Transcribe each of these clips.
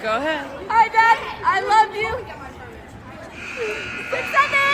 Go ahead. Hi, Dad. I love you. 6, 7.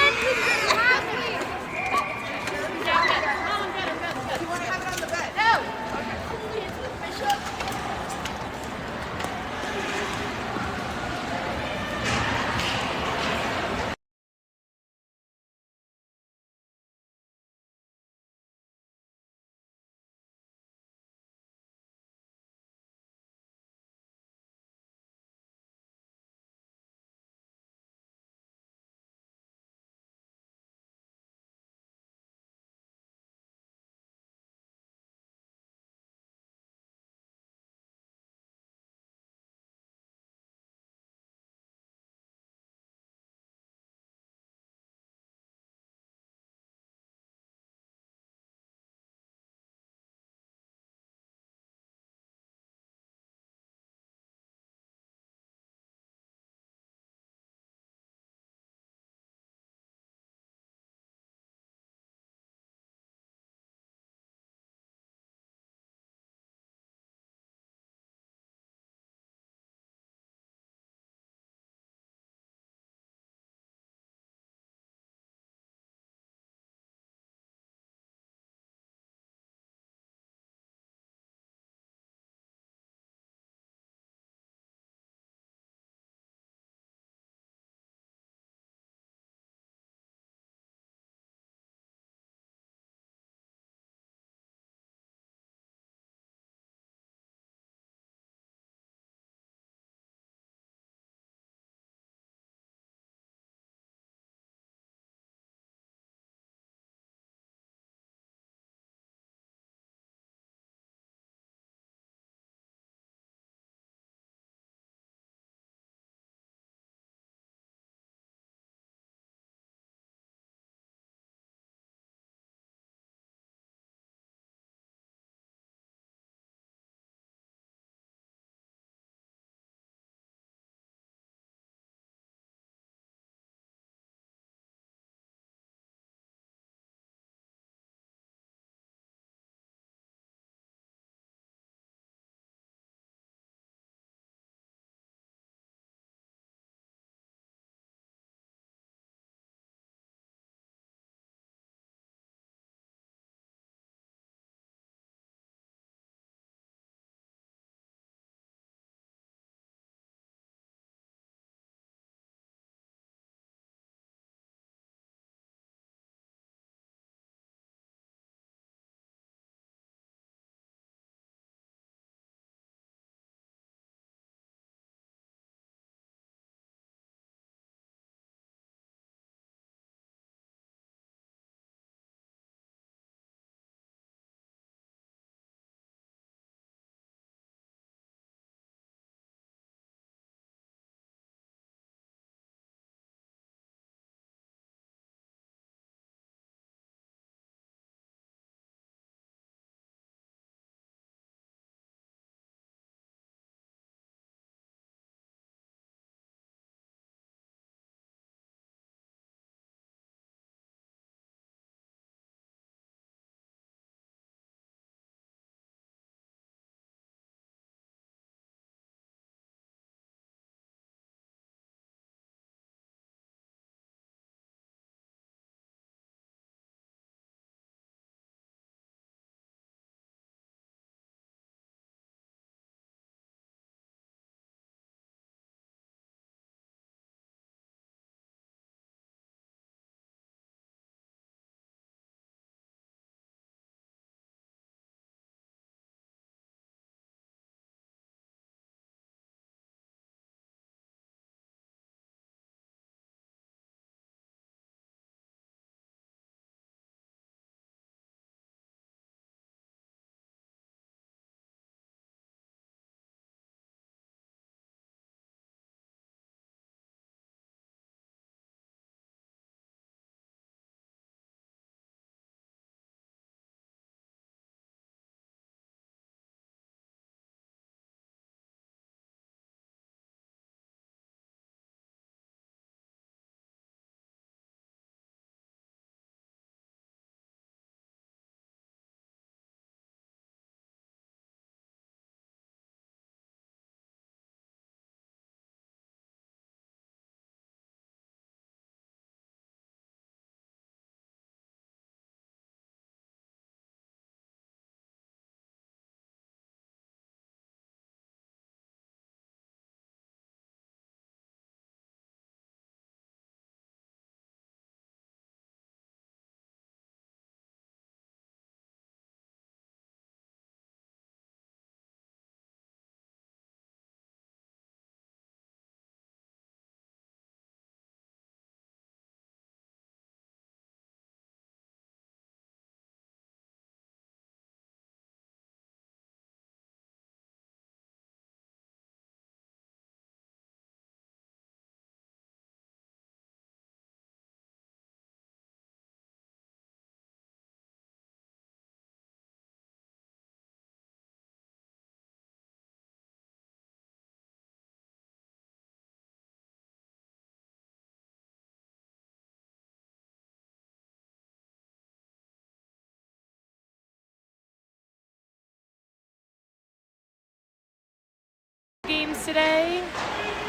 games today.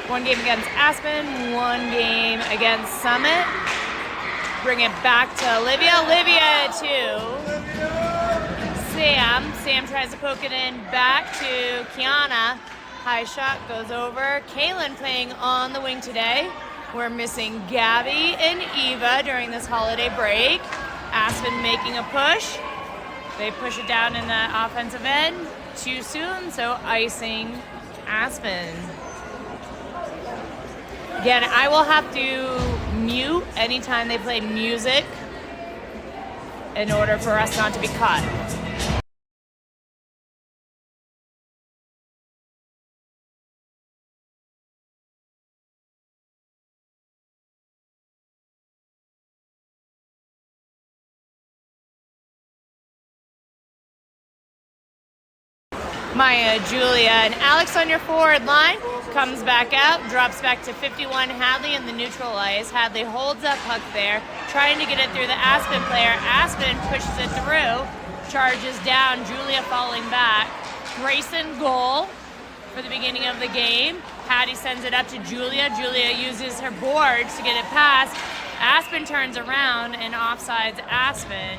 One game against Aspen, one game against Summit. Bring it back to Olivia. Olivia to Sam. Sam tries to poke it in back to Kiana. High shot goes over. Kaylin playing on the wing today. We're missing Gabby and Eva during this holiday break. Aspen making a push. They push it down in the offensive end too soon, so icing Aspen. Again, I will have to mute anytime they play music in order for us not to be caught. Maya, Julia, and Alex on your forward line. Comes back out, drops back to 51 Hadley in the neutral ice. Hadley holds that puck there, trying to get it through the Aspen player. Aspen pushes it through, charges down, Julia falling back. Grayson goal for the beginning of the game. Hattie sends it up to Julia. Julia uses her boards to get it past. Aspen turns around and offsides Aspen.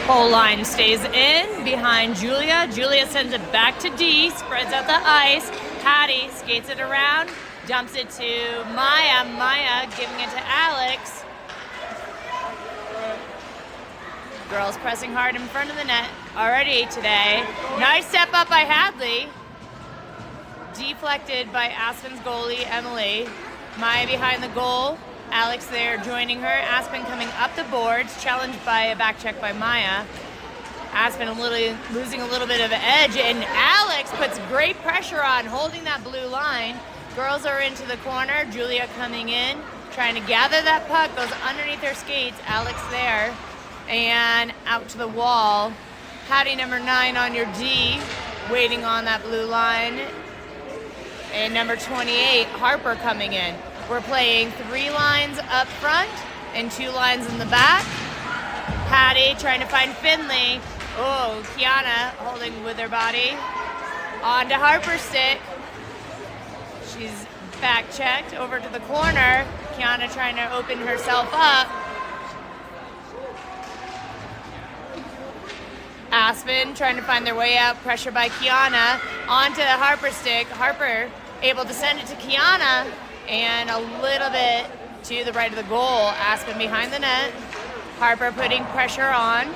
Whole line stays in behind Julia. Julia sends it back to D, spreads out the ice. Hattie skates it around, dumps it to Maya. Maya giving it to Alex. Girls pressing hard in front of the net already today. Nice step up by Hadley. Deflected by Aspen's goalie, Emily. Maya behind the goal. Alex there joining her. Aspen coming up the boards, challenged by a back check by Maya. Aspen losing a little bit of edge, and Alex puts great pressure on, holding that blue line. Girls are into the corner. Julia coming in, trying to gather that puck, goes underneath her skates. Alex there, and out to the wall. Hattie number 9 on your D, waiting on that blue line. And number 28, Harper coming in. We're playing 3 lines up front and 2 lines in the back. Hattie trying to find Finley. Oh, Kiana holding with her body. On to Harper's stick. She's back checked over to the corner. Kiana trying to open herself up. Aspen trying to find their way out. Pressure by Kiana. On to Harper's stick. Harper able to send it to Kiana. And a little bit to the right of the goal. Aspen behind the net. Harper putting pressure on.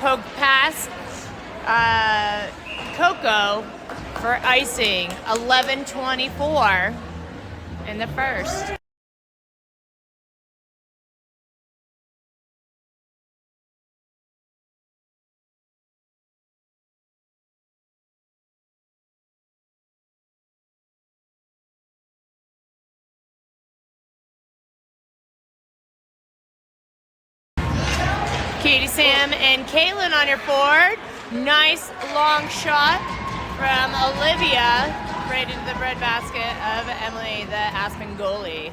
Poke pass. Coco for icing. 11:24 in the first. Katie, Sam, and Kaylin on your forward. Nice long shot from Olivia right into the breadbasket of Emily, the Aspen goalie.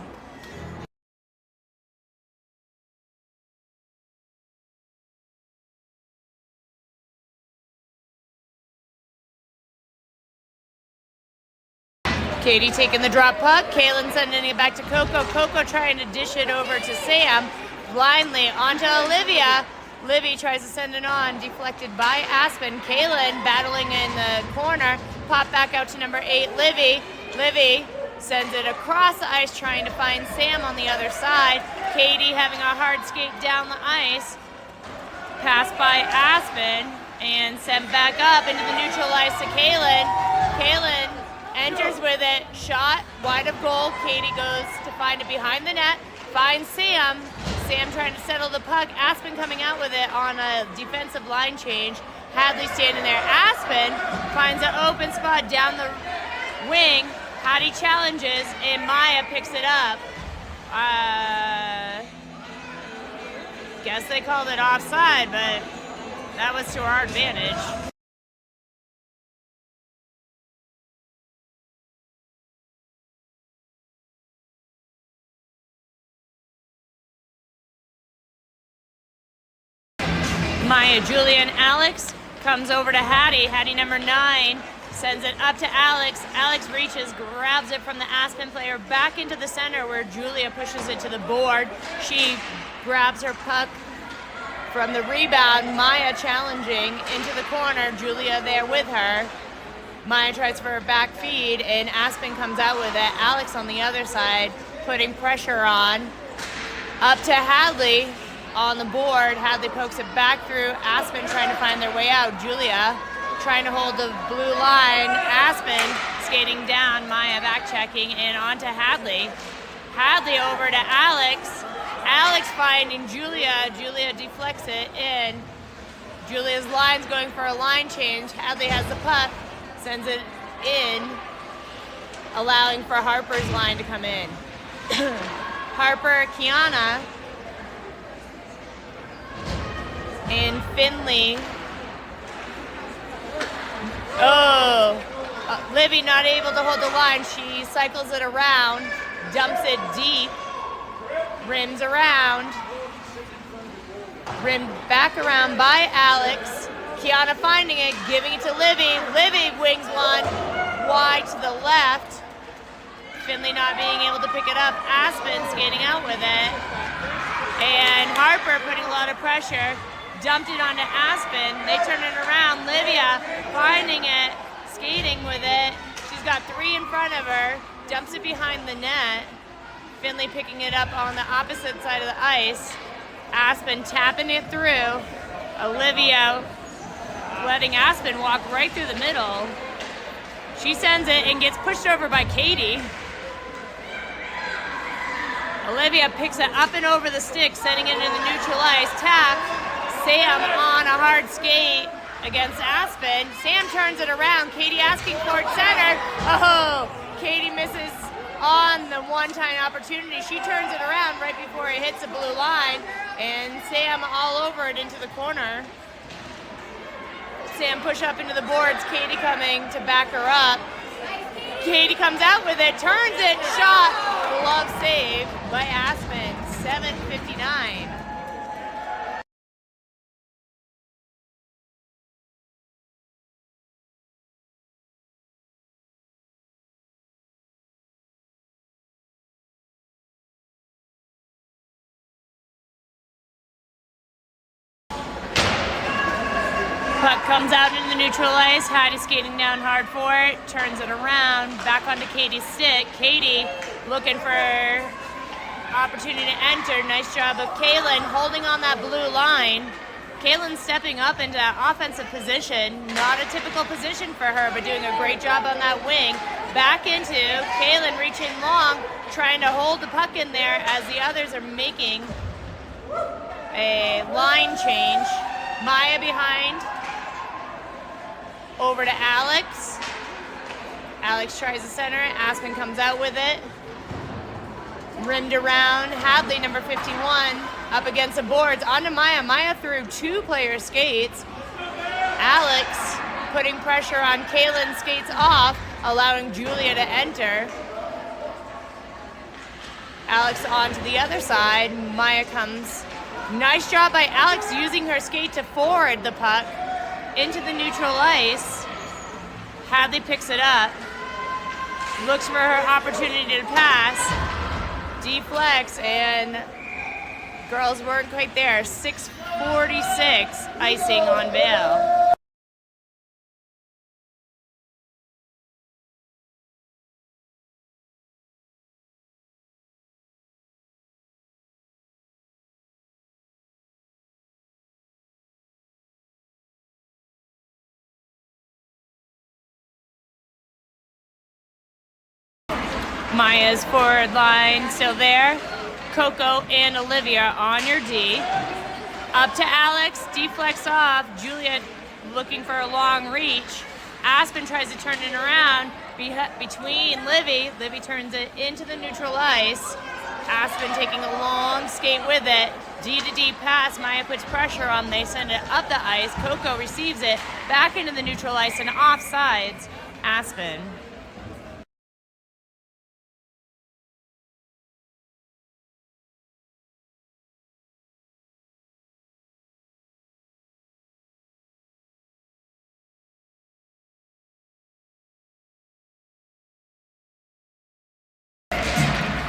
Katie taking the drop puck. Kaylin sending it back to Coco. Coco trying to dish it over to Sam. Blindly onto Olivia. Livy tries to send it on, deflected by Aspen. Kaylin battling in the corner. Pop back out to number 8, Livy. Livy sends it across the ice, trying to find Sam on the other side. Katie having a hard skate down the ice. Pass by Aspen and sent back up into the neutral ice to Kaylin. Kaylin enters with it. Shot wide of goal. Katie goes to find it behind the net. Finds Sam. Sam trying to settle the puck. Aspen coming out with it on a defensive line change. Hadley standing there. Aspen finds an open spot down the wing. Hattie challenges, and Maya picks it up. Guess they called it offside, but that was to our advantage. Maya, Julia, and Alex comes over to Hattie. Hattie number 9 sends it up to Alex. Alex reaches, grabs it from the Aspen player back into the center where Julia pushes it to the board. She grabs her puck from the rebound. Maya challenging into the corner. Julia there with her. Maya tries for a back feed and Aspen comes out with it. Alex on the other side putting pressure on. Up to Hadley on the board. Hadley pokes it back through. Aspen trying to find their way out. Julia trying to hold the blue line. Aspen skating down. Maya back checking and on to Hadley. Hadley over to Alex. Alex finding Julia. Julia deflects it in. Julia's line's going for a line change. Hadley has the puck. Sends it in. Allowing for Harper's line to come in. Harper, Kiana, and Finley. Livy not able to hold the line. She cycles it around, dumps it deep, rims around, rimmed back around by Alex. Kiana finding it, giving it to Livy. Livy wings one wide to the left. Finley not being able to pick it up. Aspen skating out with it. And Harper putting a lot of pressure. Dumped it onto Aspen. They turn it around. Livia finding it, skating with it. She's got 3 in front of her. Dumps it behind the net. Finley picking it up on the opposite side of the ice. Aspen tapping it through. Olivia letting Aspen walk right through the middle. She sends it and gets pushed over by Katie. Olivia picks it up and over the stick, sending it into the neutral ice. Tap. Sam on a hard skate against Aspen. Sam turns it around. Katie asking for it center. Oh, Katie misses on the one-time opportunity. She turns it around right before it hits the blue line. And Sam all over it into the corner. Sam push up into the boards. Katie coming to back her up. Katie comes out with it, turns it, shot. Glove save by Aspen, 7:59. Puck comes out into the neutral ice. Hattie skating down hard for it. Turns it around. Back onto Katie's stick. Katie looking for opportunity to enter. Nice job of Kaylin holding on that blue line. Kaylin stepping up into that offensive position. Not a typical position for her, but doing a great job on that wing. Back into Kaylin reaching long, trying to hold the puck in there as the others are making a line change. Maya behind. Over to Alex. Alex tries to center it. Aspen comes out with it. Rimmed around. Hadley, number 51, up against the boards. Onto Maya. Maya through 2 player skates. Alex putting pressure on Kaylin, skates off, allowing Julia to enter. Alex onto the other side. Maya comes. Nice job by Alex using her skate to forward the puck into the neutral ice. Hadley picks it up. Looks for her opportunity to pass. Deflects, and girls weren't quite there. 6:46 icing on Vail. Maya's forward line still there. Coco and Olivia on your D. Up to Alex, deflects off. Juliet looking for a long reach. Aspen tries to turn it around between Livy. Livy turns it into the neutral ice. Aspen taking a long skate with it. D to D pass. Maya puts pressure on. They send it up the ice. Coco receives it back into the neutral ice and offsides Aspen.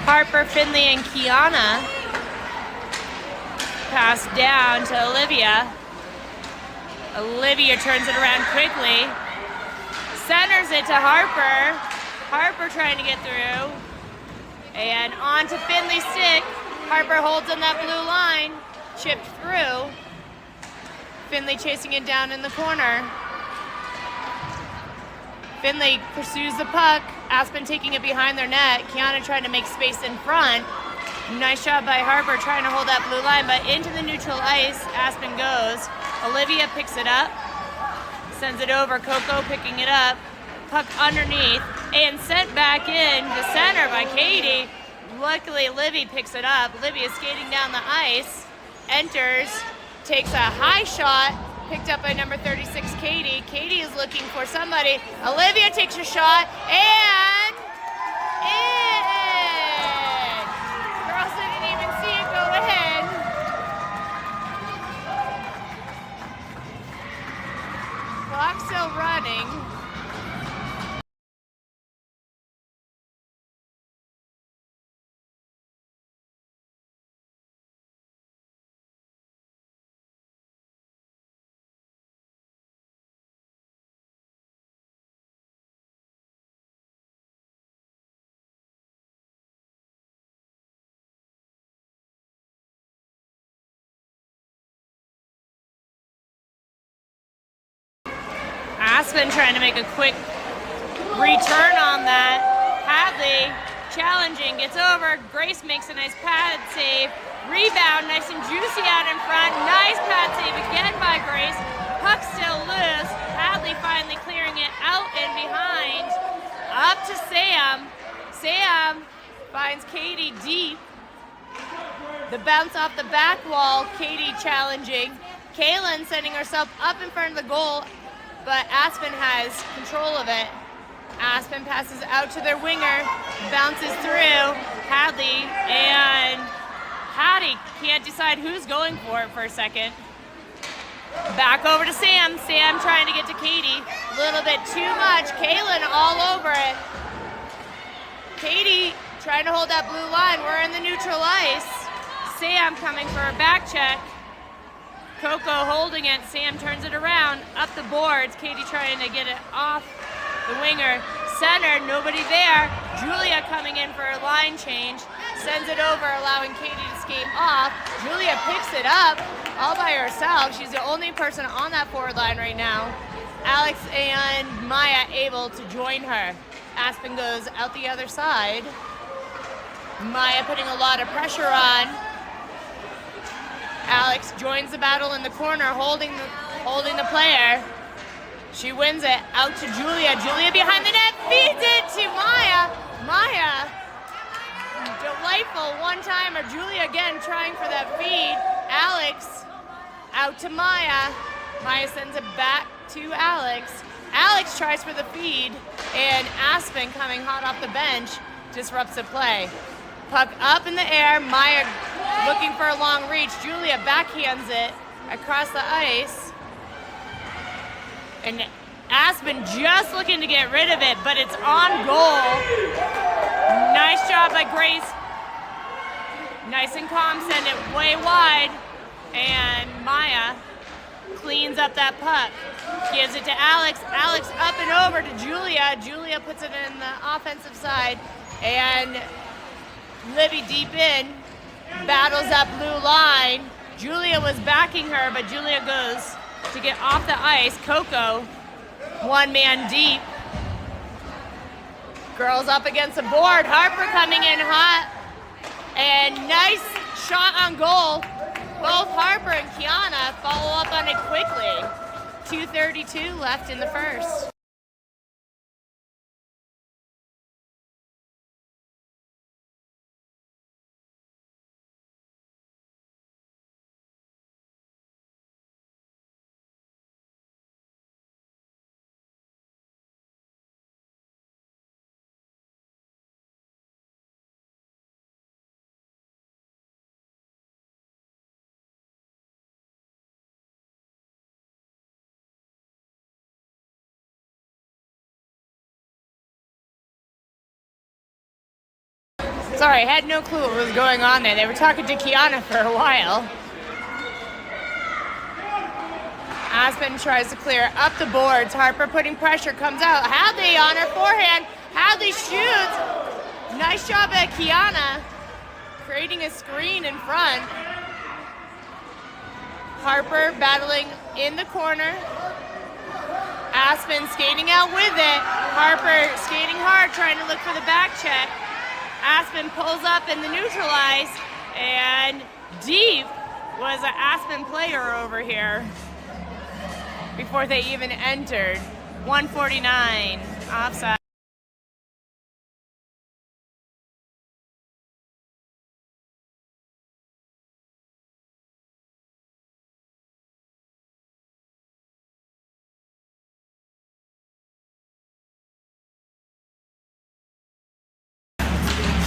Harper, Finley, and Kiana pass down to Olivia. Olivia turns it around quickly. Centers it to Harper. Harper trying to get through. And on to Finley's stick. Harper holds on that blue line. Chipped through. Finley chasing it down in the corner. Finley pursues the puck. Aspen taking it behind their net. Kiana trying to make space in front. Nice job by Harper trying to hold that blue line, but into the neutral ice, Aspen goes. Olivia picks it up, sends it over. Coco picking it up. Puck underneath and sent back in the center by Katie. Luckily, Livy picks it up. Livy is skating down the ice, enters, takes a high shot, picked up by number 36, Katie. Katie is looking for somebody. Olivia takes a shot, and in! Girls didn't even see it go in. Clock still running. Aspen trying to make a quick return on that. Hadley challenging, gets over. Grace makes a nice pad save. Rebound, nice and juicy out in front. Nice pad save again by Grace. Puck still loose. Hadley finally clearing it out and behind. Up to Sam. Sam finds Katie deep. The bounce off the back wall. Katie challenging. Kaylin sending herself up in front of the goal, but Aspen has control of it. Aspen passes out to their winger, bounces through. Hadley, and Hattie can't decide who's going for it for a second. Back over to Sam. Sam trying to get to Katie. A little bit too much. Kaylin all over it. Katie trying to hold that blue line. We're in the neutral ice. Sam coming for a back check. Coco holding it. Sam turns it around. Up the boards. Katie trying to get it off the winger. Center, nobody there. Julia coming in for a line change. Sends it over, allowing Katie to skate off. Julia picks it up all by herself. She's the only person on that forward line right now. Alex and Maya able to join her. Aspen goes out the other side. Maya putting a lot of pressure on. Alex joins the battle in the corner, holding the player. She wins it out to Julia. Julia behind the net, feeds it to Maya. Maya, delightful one-timer. Julia again trying for that feed. Alex out to Maya. Maya sends it back to Alex. Alex tries for the feed, and Aspen coming hot off the bench disrupts the play. Puck up in the air. Maya looking for a long reach. Julia backhands it across the ice. And Aspen just looking to get rid of it, but it's on goal. Nice job by Grace. Nice and calm, send it way wide. And Maya cleans up that puck. Gives it to Alex. Alex up and over to Julia. Julia puts it in the offensive side. And Libby deep in. Battles that blue line. Julia was backing her, but Julia goes to get off the ice. Coco, one man deep. Girls up against the board. Harper coming in hot. And nice shot on goal. Both Harper and Kiana follow up on it quickly. 2:32 left in the first. Sorry, I had no clue what was going on there. They were talking to Kiana for a while. Aspen tries to clear up the boards. Harper putting pressure, comes out. Hadley on her forehand. Hadley shoots. Nice job at Kiana, creating a screen in front. Harper battling in the corner. Aspen skating out with it. Harper skating hard, trying to look for the back check. Aspen pulls up in the neutralize, and deep was an Aspen player over here before they even entered. 149 offside.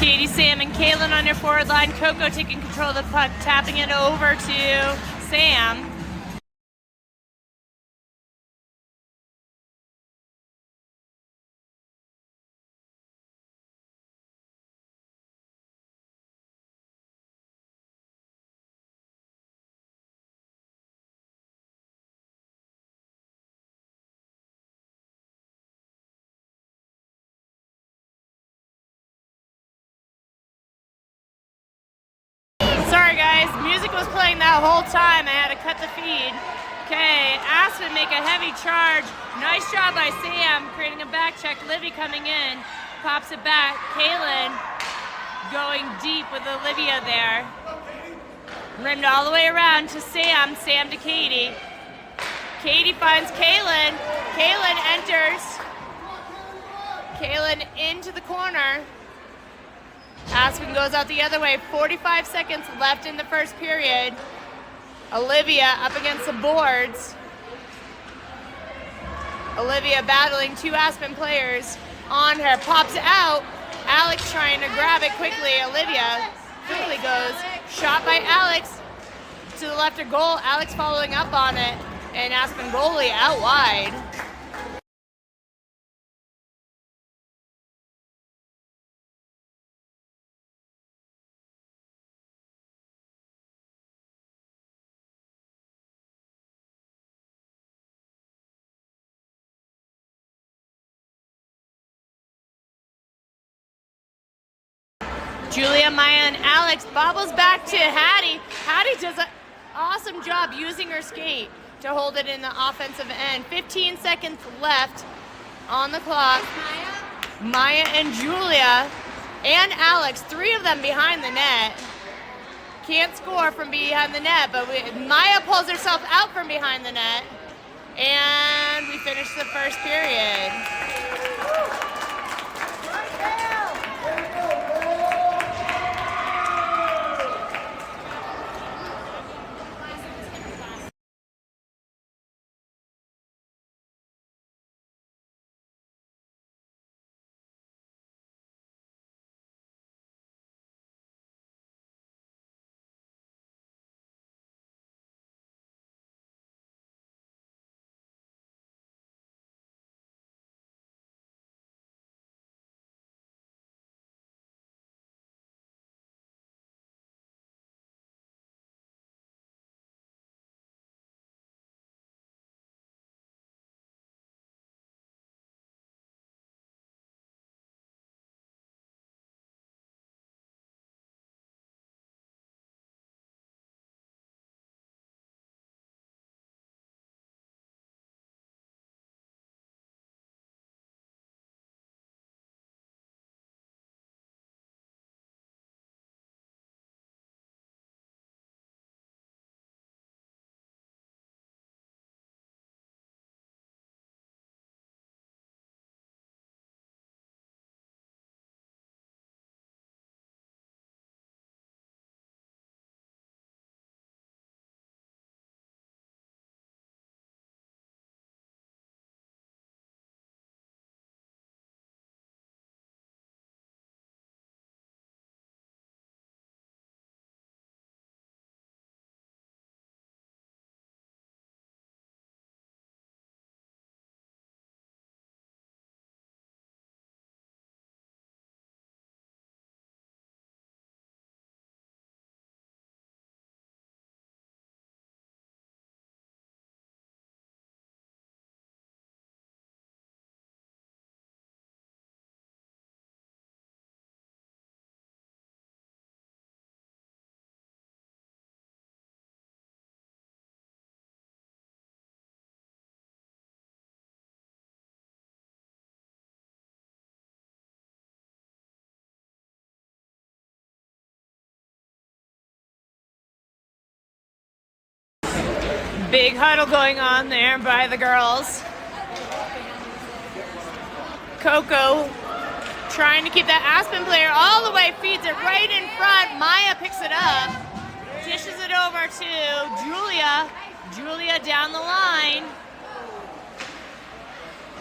Katie, Sam, and Kaylin on your forward line. Coco taking control of the puck, tapping it over to Sam. Sorry guys, music was playing that whole time. I had to cut the feed. Okay, Aspen make a heavy charge. Nice job by Sam, creating a back check. Livy coming in, pops it back. Kaylin going deep with Olivia there. Rimmed all the way around to Sam, Sam to Katie. Katie finds Kaylin. Kaylin enters. Kaylin into the corner. Aspen goes out the other way. 45 seconds left in the first period. Olivia up against the boards. Olivia battling two Aspen players on her. Pops it out. Alex trying to grab it quickly. Olivia quickly goes. Shot by Alex to the left of goal. Alex following up on it. And Aspen goalie out wide. Julia, Maya, and Alex bobbles back to Hattie. Hattie does an awesome job using her skate to hold it in the offensive end. 15 seconds left on the clock. Maya and Julia and Alex, three of them behind the net. Can't score from behind the net, but Maya pulls herself out from behind the net. And we finish the first period. Big huddle going on there by the girls. Coco trying to keep that Aspen player all the way, feeds it right in front. Maya picks it up, dishes it over to Julia. Julia down the line.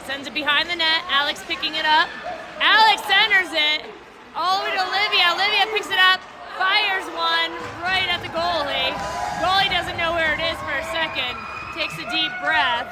Sends it behind the net. Alex picking it up. Alex centers it all the way to Olivia. Olivia picks it up, fires one right at the goalie. Goalie doesn't know where it is for a second. Takes a deep breath.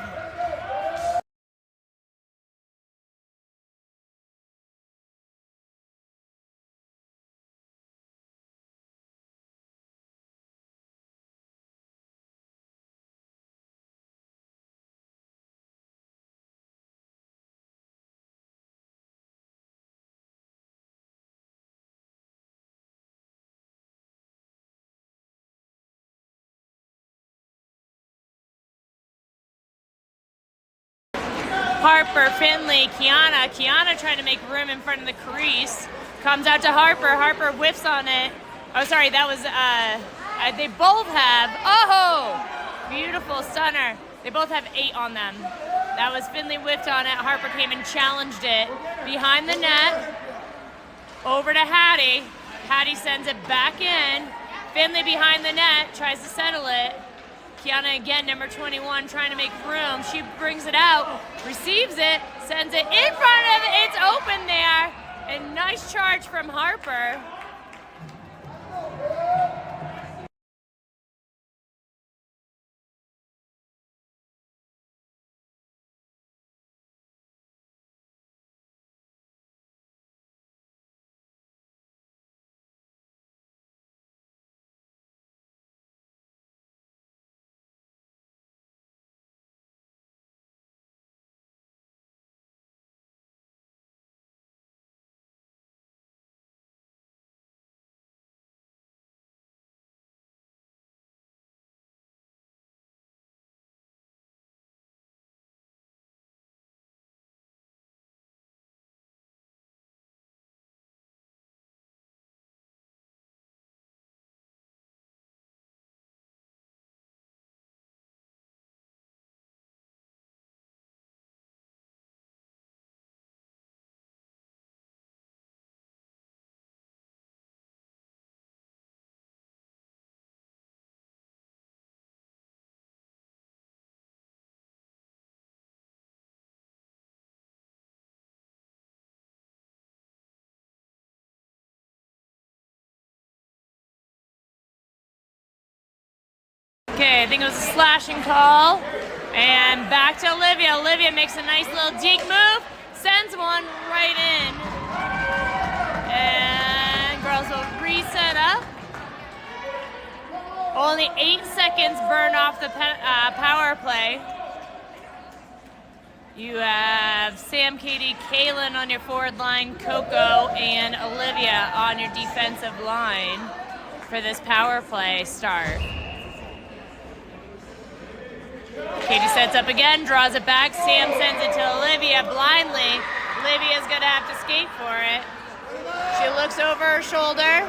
Harper, Finley, Kiana. Kiana trying to make room in front of the crease. Comes out to Harper. Harper whiffs on it. Oh, sorry, that was, they both have, oh, beautiful stunner. They both have 8 on them. That was Finley whiffed on it. Harper came and challenged it. Behind the net, over to Hattie. Hattie sends it back in. Finley behind the net, tries to settle it. Kiana again, number 21, trying to make room. She brings it out, receives it, sends it in front of it. It's open there. And nice charge from Harper. Okay, I think it was a slashing call. And back to Olivia. Olivia makes a nice little deke move, sends one right in. And girls will reset up. Only 8 seconds burn off the power play. You have Sam, Katie, Kaylin on your forward line, Coco, and Olivia on your defensive line for this power play start. Katie sets up again, draws it back. Sam sends it to Olivia blindly. Olivia's gonna have to skate for it. She looks over her shoulder,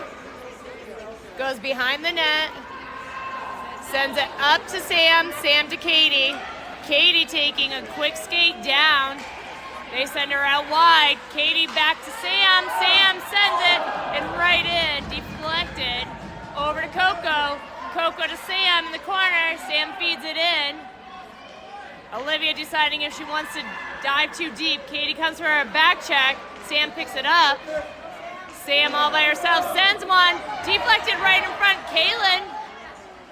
goes behind the net, sends it up to Sam, Sam to Katie. Katie taking a quick skate down. They send her out wide. Katie back to Sam. Sam sends it and right in, deflected. Over to Coco. Coco to Sam in the corner. Sam feeds it in. Olivia deciding if she wants to dive too deep. Katie comes for her back check. Sam picks it up. Sam all by herself sends one. Deflected right in front. Kaylin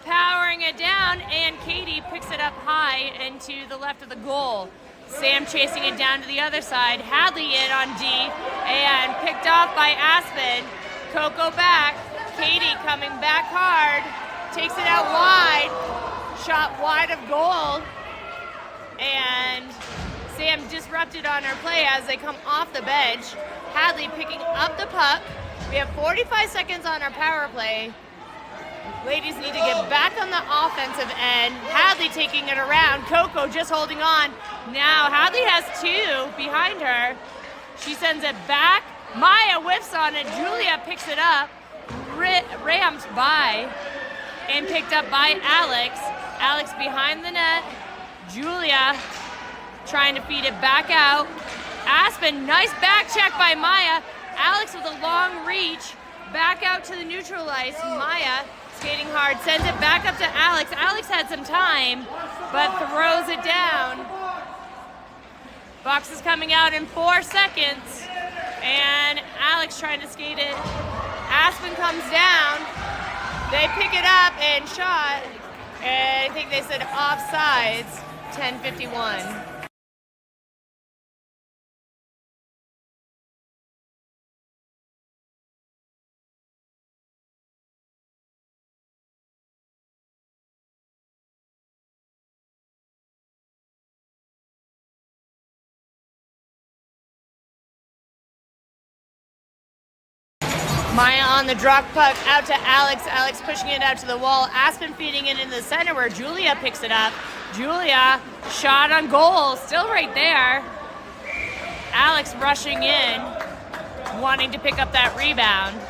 powering it down, and Katie picks it up high into the left of the goal. Sam chasing it down to the other side. Hadley in on D, and picked off by Aspen. Coco back. Katie coming back hard. Takes it out wide. Shot wide of goal. And Sam disrupted on her play as they come off the bench. Hadley picking up the puck. We have 45 seconds on our power play. Ladies need to get back on the offensive end. Hadley taking it around. Coco just holding on. Now Hadley has 2 behind her. She sends it back. Maya whiffs on it. Julia picks it up. Rammed by and picked up by Alex. Alex behind the net. Julia trying to feed it back out. Aspen, nice back check by Maya. Alex with a long reach. Back out to the neutral ice. Maya skating hard, sends it back up to Alex. Alex had some time, but throws it down. Box is coming out in 4 seconds, and Alex trying to skate it. Aspen comes down. They pick it up and shot, and I think they said offsides, 10:51. Maya on the drop puck out to Alex. Alex pushing it out to the wall. Aspen feeding it into the center where Julia picks it up. Julia shot on goal, still right there. Alex rushing in, wanting to pick up that rebound.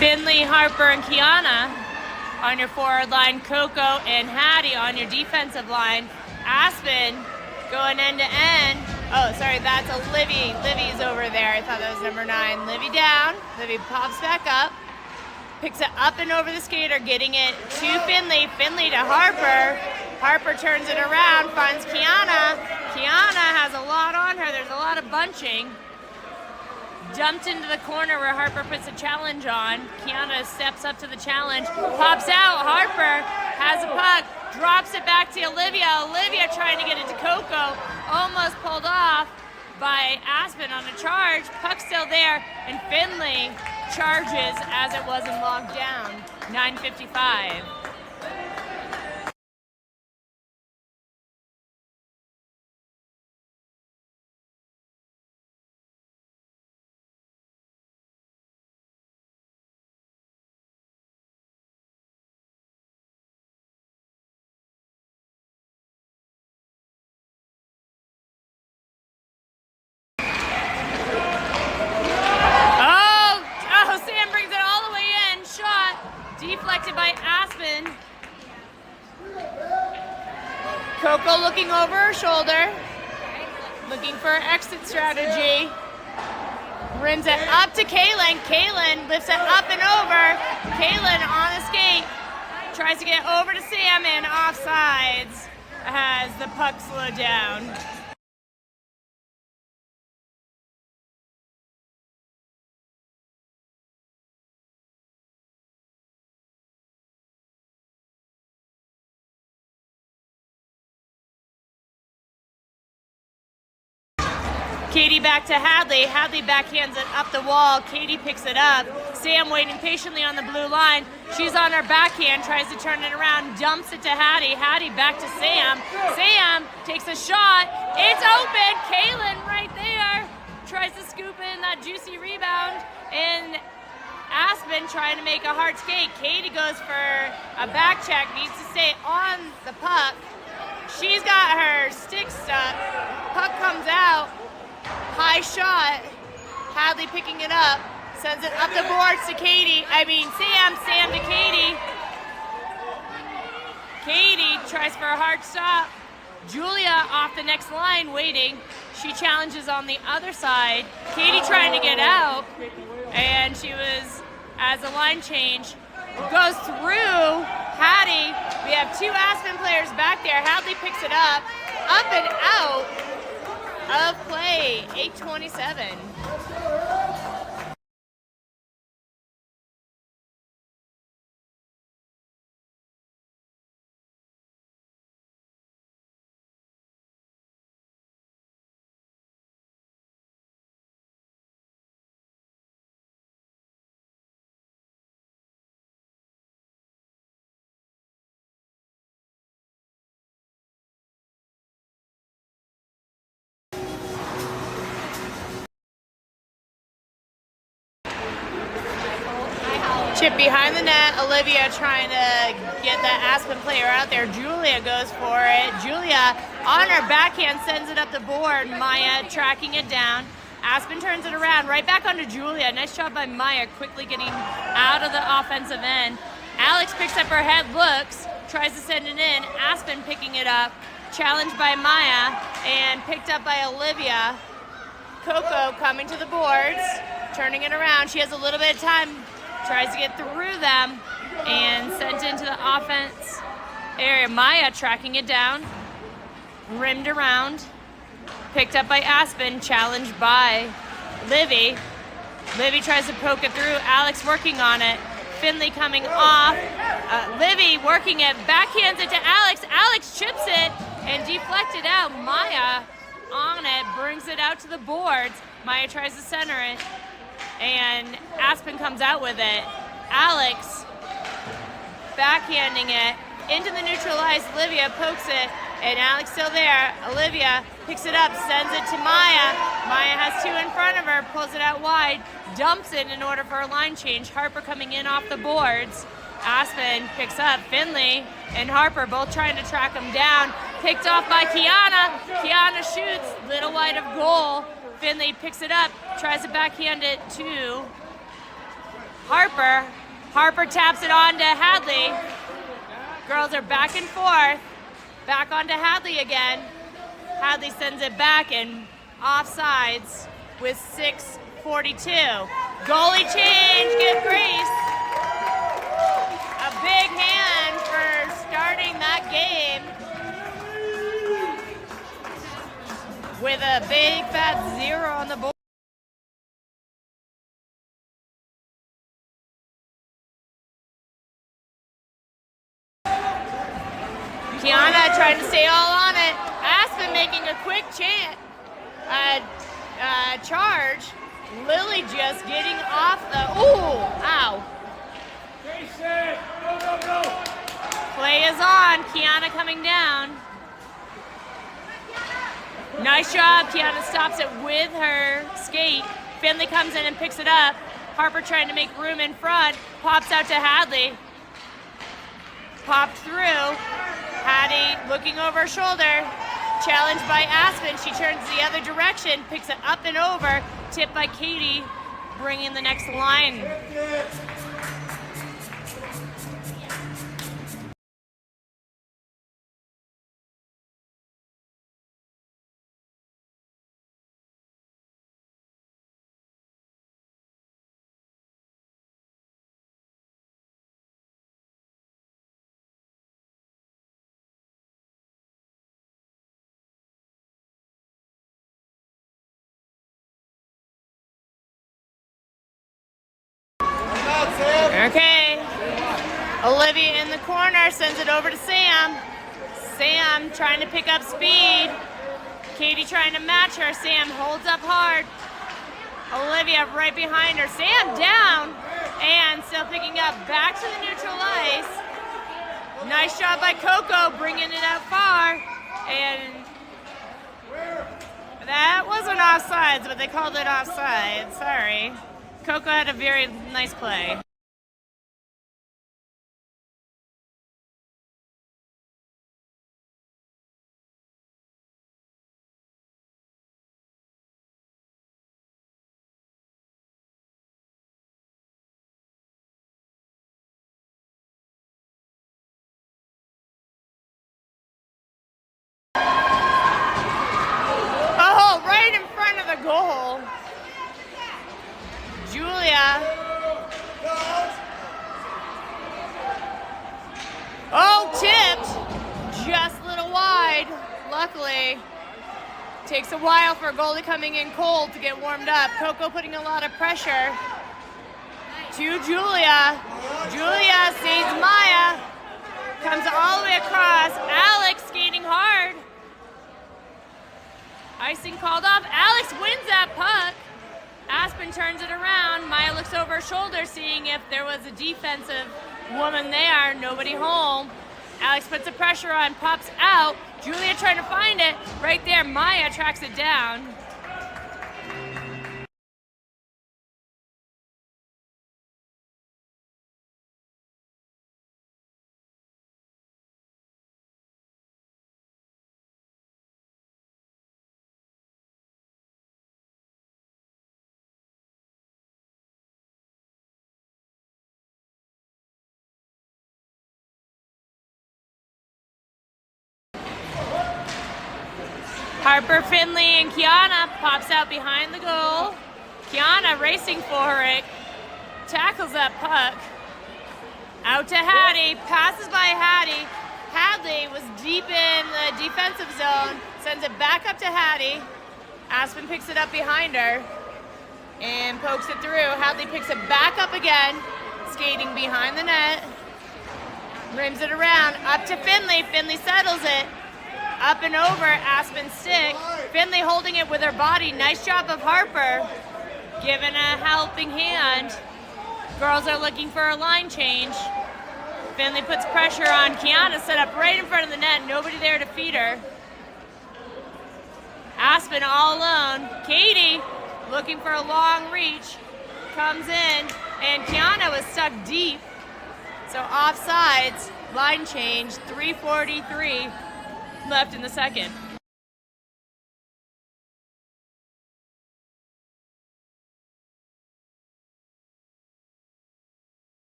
Finley, Harper, and Kiana on your forward line. Coco and Hattie on your defensive line. Aspen going end to end. Oh, sorry, that's a Livy. Livy's over there. I thought that was number 9. Livy down. Livy pops back up. Picks it up and over the skater, getting it to Finley. Finley to Harper. Harper turns it around, finds Kiana. Kiana has a lot on her. There's a lot of bunching. Dumped into the corner where Harper puts a challenge on. Kiana steps up to the challenge, pops out. Harper has a puck, drops it back to Olivia. Olivia trying to get it to Coco, almost pulled off by Aspen on a charge. Puck still there, and Finley charges as it wasn't locked down. 9:55. Deflected by Aspen. Coco looking over her shoulder, looking for an exit strategy. Brings it up to Kaylin. Kaylin lifts it up and over. Kaylin on the skate. Tries to get over to Sam and offsides as the puck slowed down. Katie back to Hadley. Hadley backhands it up the wall. Katie picks it up. Sam waiting patiently on the blue line. She's on her backhand, tries to turn it around, dumps it to Hattie. Hattie back to Sam. Sam takes a shot. It's open. Kaylin right there. Tries to scoop in that juicy rebound. And Aspen trying to make a hard skate. Katie goes for a back check. Needs to stay on the puck. She's got her stick stuck. Puck comes out. High shot. Hadley picking it up. Sends it up the boards to Katie. Sam. Sam to Katie. Katie tries for a hard stop. Julia off the next line waiting. She challenges on the other side. Katie trying to get out. And she was, as a line change, goes through Hattie. We have 2 Aspen players back there. Hadley picks it up and out of play, 8:27. Chip behind the net. Olivia trying to get that Aspen player out there. Julia goes for it. Julia on her backhand sends it up the board. Maya tracking it down. Aspen turns it around. Right back onto Julia. Nice job by Maya quickly getting out of the offensive end. Alex picks up her head, looks, tries to send it in. Aspen picking it up. Challenged by Maya and picked up by Olivia. Coco coming to the boards, turning it around. She has a little bit of time, tries to get through them and sent into the offense area. Maya tracking it down, rimmed around, picked up by Aspen, challenged by Livy. Livy tries to poke it through. Alex working on it. Finley coming off. Livy working it, backhands it to Alex. Alex chips it and deflected out. Maya on it, brings it out to the boards. Maya tries to center it, and Aspen comes out with it. Alex backhanding it into the neutral ice. Olivia pokes it, and Alex still there. Olivia picks it up, sends it to Maya. Maya has two in front of her, pulls it out wide, dumps it in order for a line change. Harper coming in off the boards. Aspen picks up. Finley and Harper both trying to track him down. Picked off by Kiana. Kiana shoots, little wide of goal. Finley picks it up, tries to backhand it to Harper. Harper taps it on to Hadley. Girls are back and forth. Back onto Hadley again. Hadley sends it back and offsides with 6:42. Goalie change, get Grace. A big hand for starting that game with a big fat 0 on the board. Kiana trying to stay all on it. Aspen making a quick charge. Lily just getting off the, ooh, ow. Play is on, Kiana coming down. Nice job, Kiana stops it with her skate. Finley comes in and picks it up. Harper trying to make room in front, pops out to Hadley. Popped through. Hattie looking over her shoulder, challenged by Aspen. She turns the other direction, picks it up and over, tipped by Katie, bringing the next line. Okay, Olivia in the corner sends it over to Sam. Sam trying to pick up speed. Katie trying to match her. Sam holds up hard. Olivia right behind her. Sam down and still picking up back to the neutral ice. Nice job by Coco bringing it out far. And that wasn't offsides, but they called it offside. Sorry. Coco had a very nice play. Oh, right in front of the goal. Julia. Oh, tipped. Just a little wide. Luckily. Takes a while for a goalie coming in cold to get warmed up. Coco putting a lot of pressure to Julia. Julia sees Maya. Comes all the way across. Alex skating hard. Icing called off. Alex wins that puck. Aspen turns it around. Maya looks over her shoulder, seeing if there was a defensive woman there. Nobody home. Alex puts the pressure on, pops out. Julia trying to find it. Right there, Maya tracks it down. Harper, Finley, and Kiana pops out behind the goal. Kiana racing for it. Tackles that puck. Out to Hattie. Passes by Hattie. Hadley was deep in the defensive zone. Sends it back up to Hattie. Aspen picks it up behind her and pokes it through. Hadley picks it back up again, skating behind the net. Rims it around, up to Finley. Finley settles it. Up and over, Aspen stick. Finley holding it with her body. Nice job of Harper, giving a helping hand. Girls are looking for a line change. Finley puts pressure on Kiana, set up right in front of the net. Nobody there to feed her. Aspen all alone. Katie looking for a long reach. Comes in, and Kiana was stuck deep. So offsides, line change, 3:43 left in the second.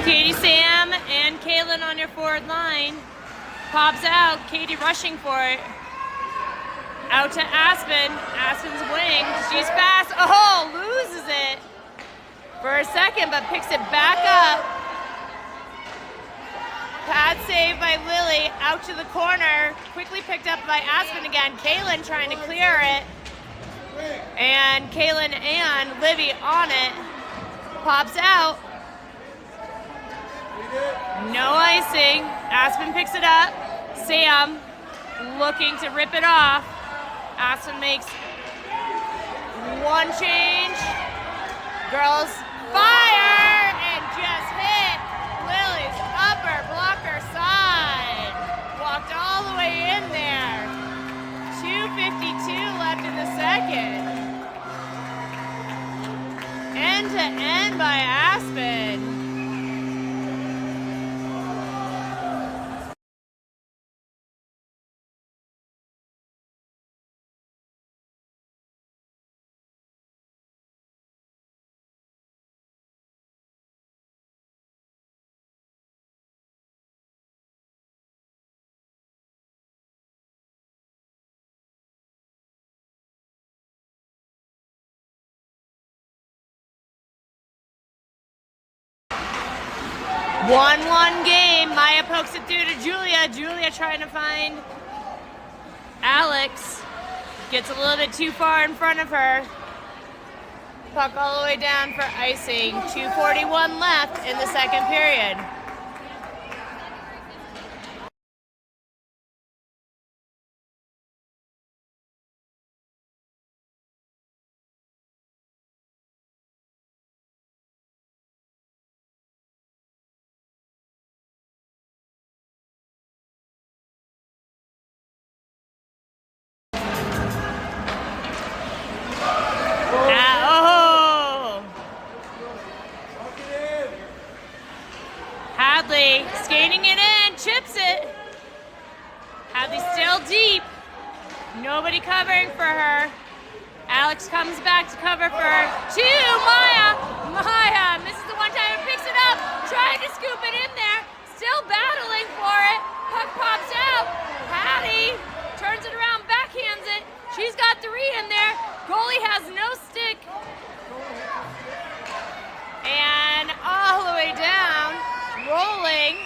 Katie, Sam, and Kaylin on your forward line. Pops out, Katie rushing for it. Out to Aspen, Aspen's wing. She's fast, oh, loses it for a second, but picks it back up. Pad save by Lily, out to the corner. Quickly picked up by Aspen again. Kaylin trying to clear it. And Kaylin and Livy on it. Pops out. No icing. Aspen picks it up. Sam looking to rip it off. Aspen makes one change. Girls fire and just hit Lily's upper blocker side. Walked all the way in there. 2:52 left in the second. End to end by Aspen. One game. Maya pokes it through to Julia. Julia trying to find Alex. Gets a little bit too far in front of her. Puck all the way down for icing. 2:41 left in the second period. Hadley skating it in, chips it. Hadley still deep. Nobody covering for her. Alex comes back to cover for her. To Maya. Maya misses the one time and picks it up. Trying to scoop it in there. Still battling for it. Puck pops out. Hattie turns it around, backhands it. She's got three in there. Goalie has no stick. And all the way down. Rolling.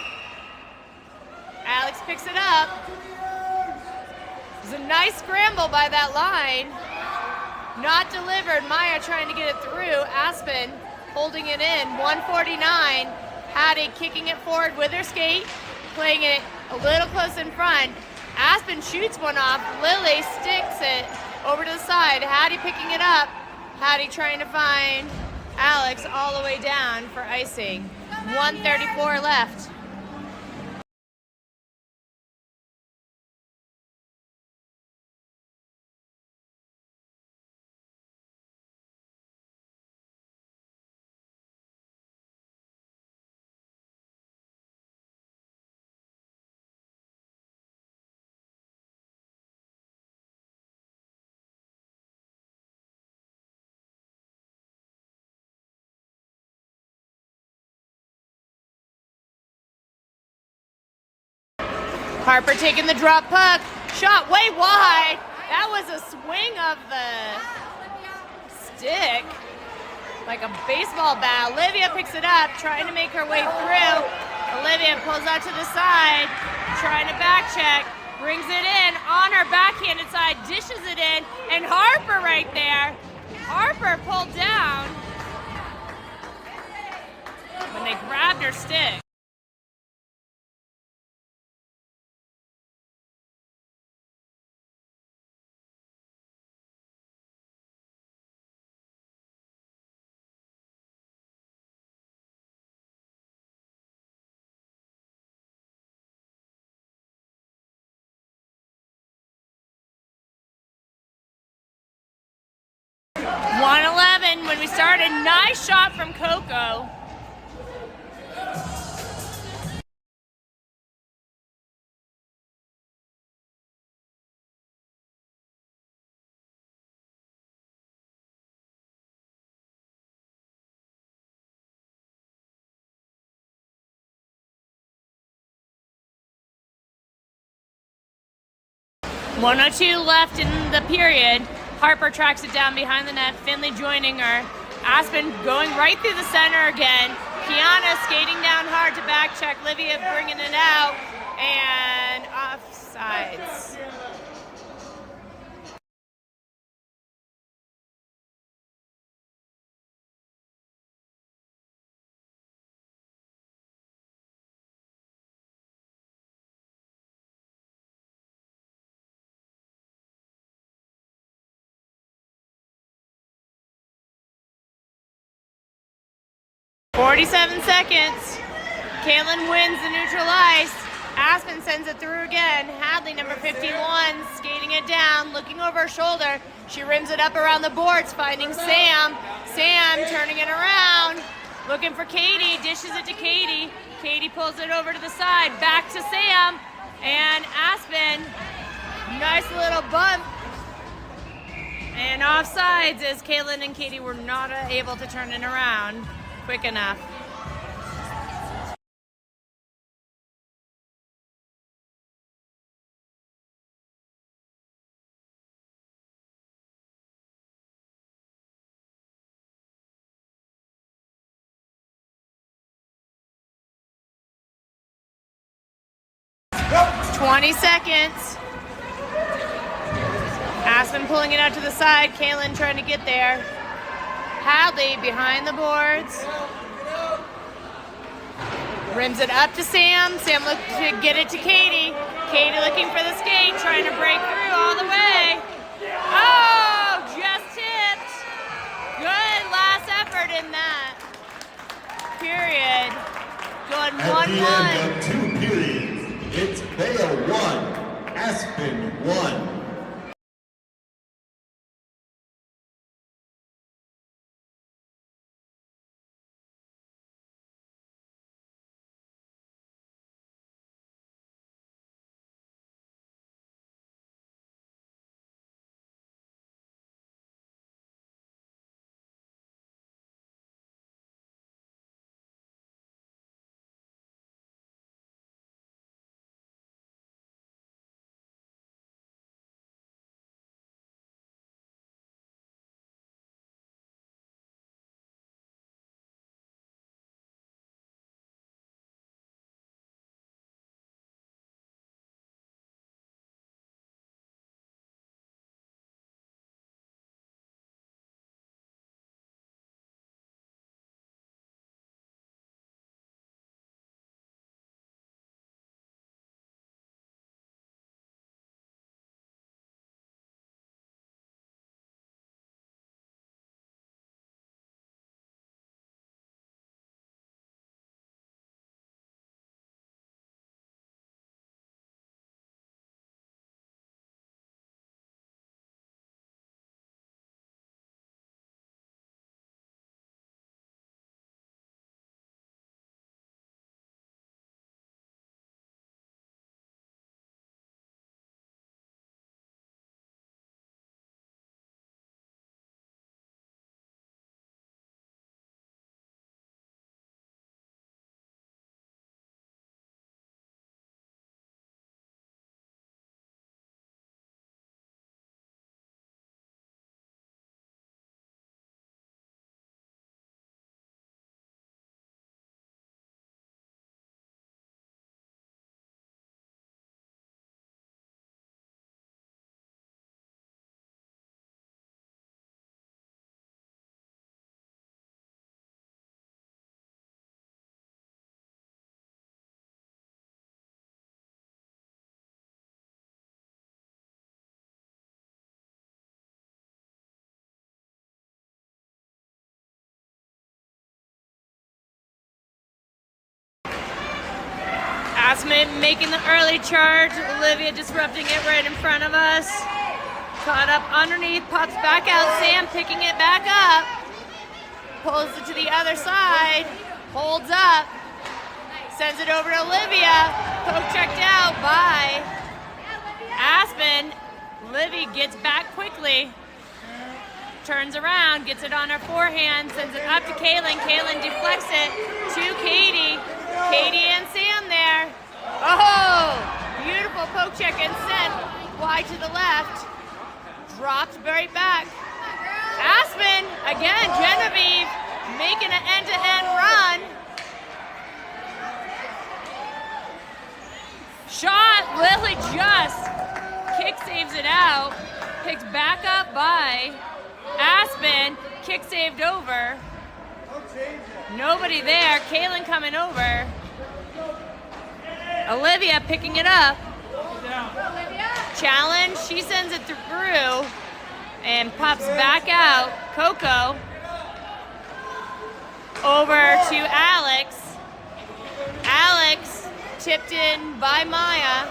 Alex picks it up. It was a nice scramble by that line. Not delivered. Maya trying to get it through. Aspen holding it in. 1:49. Hattie kicking it forward with her skate. Playing it a little close in front. Aspen shoots one off. Lily sticks it over to the side. Hattie picking it up. Hattie trying to find Alex all the way down for icing. 1:34 left. Harper taking the drop puck. Shot way wide. That was a swing of the stick, like a baseball bat. Olivia picks it up, trying to make her way through. Olivia pulls out to the side, trying to back check, brings it in on her backhanded side, dishes it in, and Harper right there. Harper pulled down when they grabbed her stick. .111 when we started. Nice shot from Coco. .102 left in the period. Harper tracks it down behind the net. Finley joining her. Aspen going right through the center again. Kiana skating down hard to back check. Livia bringing it out. And offsides. .47 seconds. Caitlin wins the neutral ice. Aspen sends it through again. Hadley, number 51, skating it down, looking over her shoulder. She rims it up around the boards, finding Sam. Sam turning it around, looking for Katie, dishes it to Katie. Katie pulls it over to the side, back to Sam. And Aspen, nice little bump. And offsides as Caitlin and Katie were not able to turn it around quick enough. Yep. 20 seconds. Aspen pulling it out to the side. Kaylin trying to get there. Hadley behind the boards. Rims it up to Sam. Sam looking to get it to Katie. Katie looking for the skate, trying to break through all the way. Oh, just tipped. Good last effort in that period. Going 1-1. At the end of 2 periods, it's Vail 1, Aspen 1. Aspen making the early charge. Olivia disrupting it right in front of us. Caught up underneath, pops back out. Sam picking it back up. Pulls it to the other side. Holds up. Sends it over to Olivia. Poke checked out by Aspen. Livy gets back quickly. Turns around, gets it on her forehand, sends it up to Kaylin. Kaylin deflects it to Katie. Katie and Sam there. Oh, beautiful poke check and sent wide to the left. Dropped right back. Aspen, again, Genevieve making an end-to-end run. Shot, Lily just kick saves it out. Picked back up by Aspen, kick saved over. Nobody there. Kaylin coming over. Olivia picking it up. Challenge, she sends it through and pops back out. Coco over to Alex. Alex tipped in by Maya.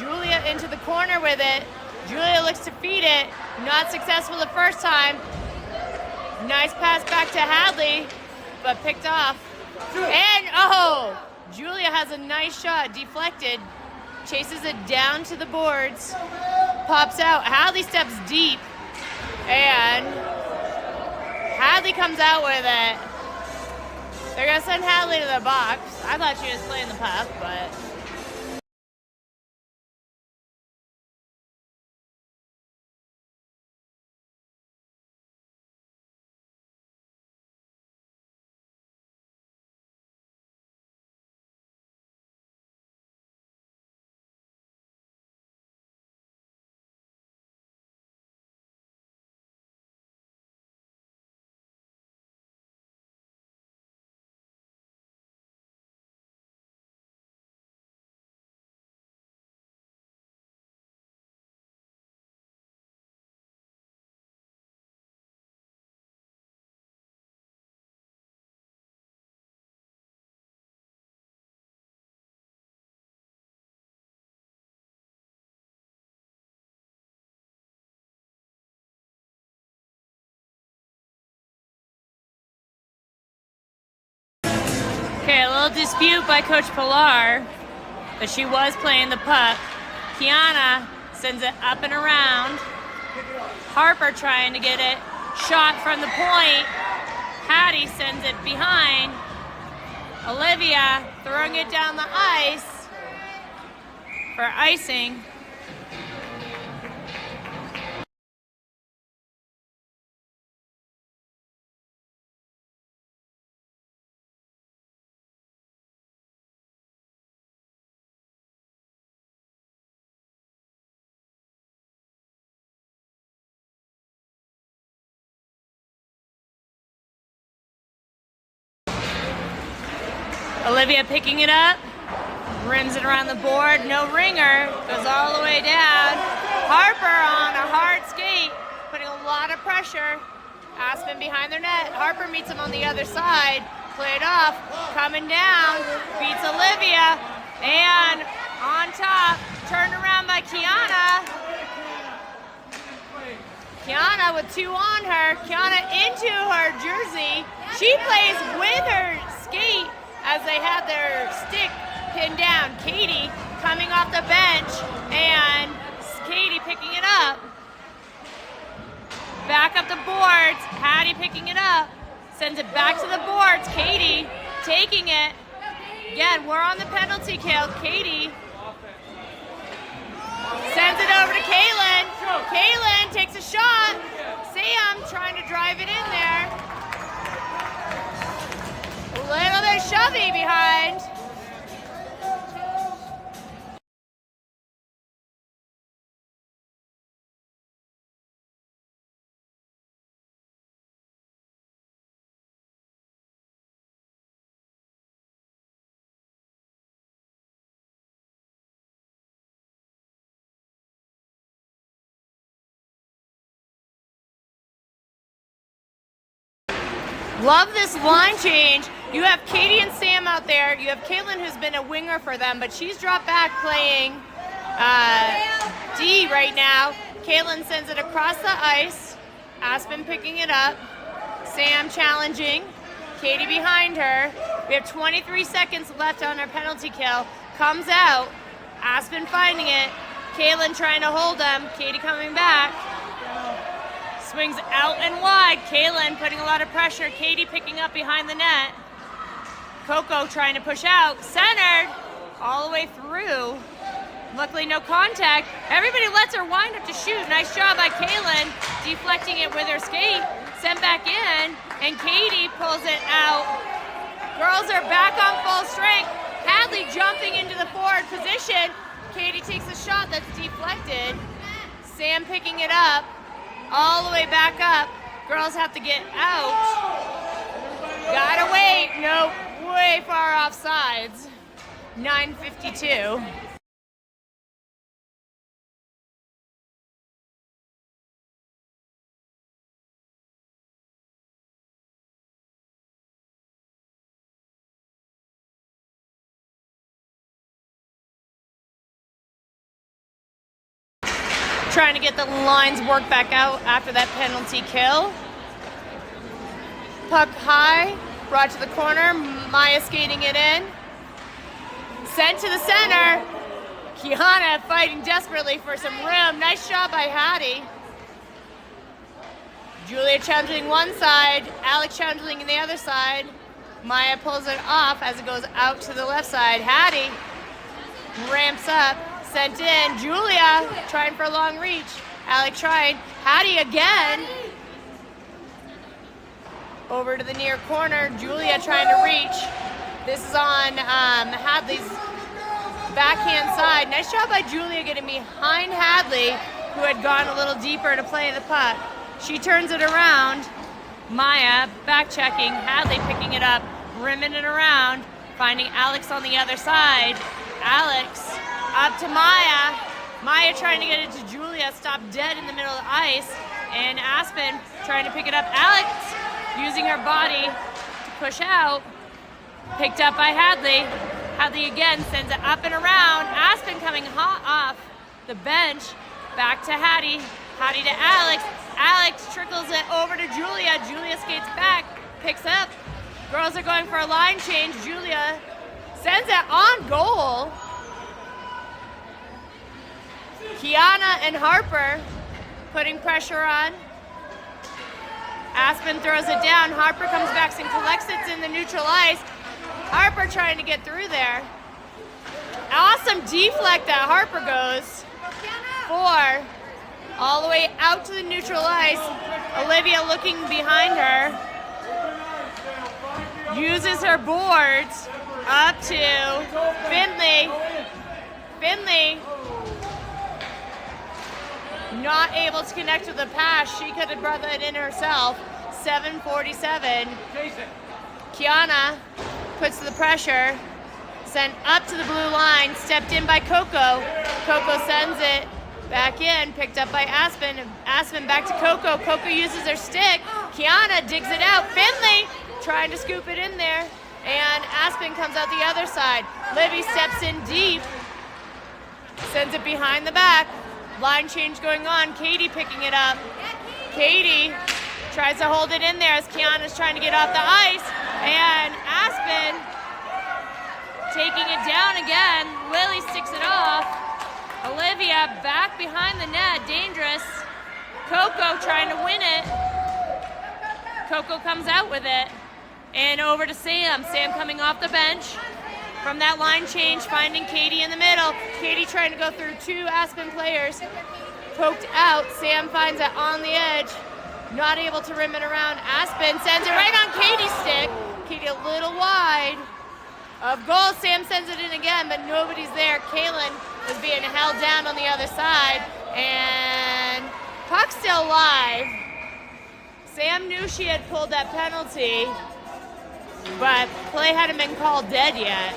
Julia into the corner with it. Julia looks to feed it. Not successful the first time. Nice pass back to Hadley, but picked off. And, oh, Julia has a nice shot, deflected. Chases it down to the boards. Pops out. Hadley steps deep. And Hadley comes out with it. They're going to send Hadley to the box. I thought she was playing the puck, but... Okay, a little dispute by Coach Pilar, but she was playing the puck. Kiana sends it up and around. Harper trying to get it. Shot from the point. Hattie sends it behind. Olivia throwing it down the ice for icing. Olivia picking it up, rims it around the board, no ringer, goes all the way down. Harper on a hard skate, putting a lot of pressure. Aspen behind their net. Harper meets him on the other side, played off, coming down, beats Olivia, and on top, turned around by Kiana. Kiana with two on her, Kiana into her jersey. She plays with her skate as they have their stick pinned down. Katie coming off the bench, and Katie picking it up. Back up the boards, Hattie picking it up, sends it back to the boards. Katie taking it. Again, we're on the penalty kill. Katie sends it over to Kaylin. Kaylin takes a shot. Sam trying to drive it in there. A little bit shovey behind. Love this line change. You have Katie and Sam out there. You have Caitlin, who's been a winger for them, but she's dropped back playing D right now. Caitlin sends it across the ice. Aspen picking it up. Sam challenging. Katie behind her. We have 23 seconds left on our penalty kill. Comes out. Aspen finding it. Caitlin trying to hold them. Katie coming back. Swings out and wide. Caitlin putting a lot of pressure. Katie picking up behind the net. Coco trying to push out. Centered all the way through. Luckily no contact. Everybody lets her wind up to shoot. Nice job by Caitlin deflecting it with her skate. Sent back in, and Katie pulls it out. Girls are back on full strength. Hadley jumping into the forward position. Katie takes a shot that's deflected. Sam picking it up, all the way back up. Girls have to get out. Gotta wait. Nope, way far off sides. 9:52. Trying to get the lines worked back out after that penalty kill. Puck high, brought to the corner. Maya skating it in. Sent to the center. Kiana fighting desperately for some room. Nice job by Hattie. Julia challenging one side. Alex challenging the other side. Maya pulls it off as it goes out to the left side. Hattie ramps up. Sent in. Julia trying for a long reach. Alex trying. Hattie again. Over to the near corner. Julia trying to reach. This is on Hadley's backhand side. Nice job by Julia getting behind Hadley, who had gone a little deeper to play the puck. She turns it around. Maya back checking. Hadley picking it up, rimming it around, finding Alex on the other side. Alex up to Maya. Maya trying to get it to Julia, stopped dead in the middle of the ice. And Aspen trying to pick it up. Alex using her body to push out. Picked up by Hadley. Hadley again sends it up and around. Aspen coming hot off the bench. Back to Hattie. Hattie to Alex. Alex trickles it over to Julia. Julia skates back, picks up. Girls are going for a line change. Julia sends it on goal. Kiana and Harper putting pressure on. Aspen throws it down. Harper comes back and collects it in the neutral ice. Harper trying to get through there. Awesome deflect that Harper goes for. All the way out to the neutral ice. Olivia looking behind her. Uses her boards up to Finley. Finley not able to connect with the pass. She could have brought that in herself. 7:47. Kiana puts the pressure. Sent up to the blue line. Stepped in by Coco. Coco sends it back in. Picked up by Aspen. Aspen back to Coco. Coco uses her stick. Kiana digs it out. Finley trying to scoop it in there. And Aspen comes out the other side. Livy steps in deep. Sends it behind the back. Line change going on. Katie picking it up. Katie tries to hold it in there as Kiana's trying to get off the ice. And Aspen taking it down again. Lily sticks it off. Olivia back behind the net. Dangerous. Coco trying to win it. Coco comes out with it. And over to Sam. Sam coming off the bench. From that line change, finding Katie in the middle. Katie trying to go through two Aspen players. Poked out. Sam finds it on the edge. Not able to rim it around. Aspen sends it right on Katie's stick. Katie a little wide of goal. Sam sends it in again, but nobody's there. Kaylin is being held down on the other side. And puck still live. Sam knew she had pulled that penalty, but play hadn't been called dead yet.